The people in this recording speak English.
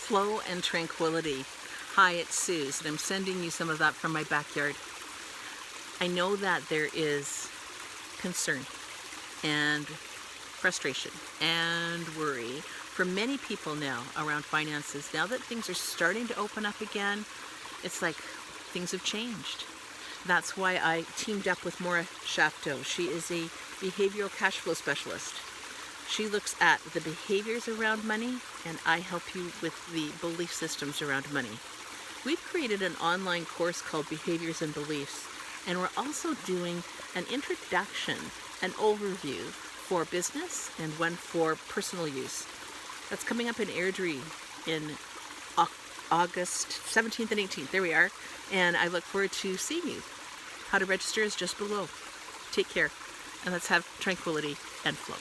Flow and tranquility. Hi, it's Suze, and I'm sending you some of that from my backyard. I know that there is concern and frustration and worry for many people now around finances. Now that things are starting to open up again, it's like things have changed. That's why I teamed up with Maura Shafto. She is a behavioral cash flow specialist. She looks at the behaviors around money, and I help you with the belief systems around money. We've created an online course called Behaviors and Beliefs, and we're also doing an introduction, an overview for business and one for personal use. That's coming up in Airdrie in August 17th and 18th. There we are. And I look forward to seeing you. How to register is just below. Take care, and let's have tranquility and flow.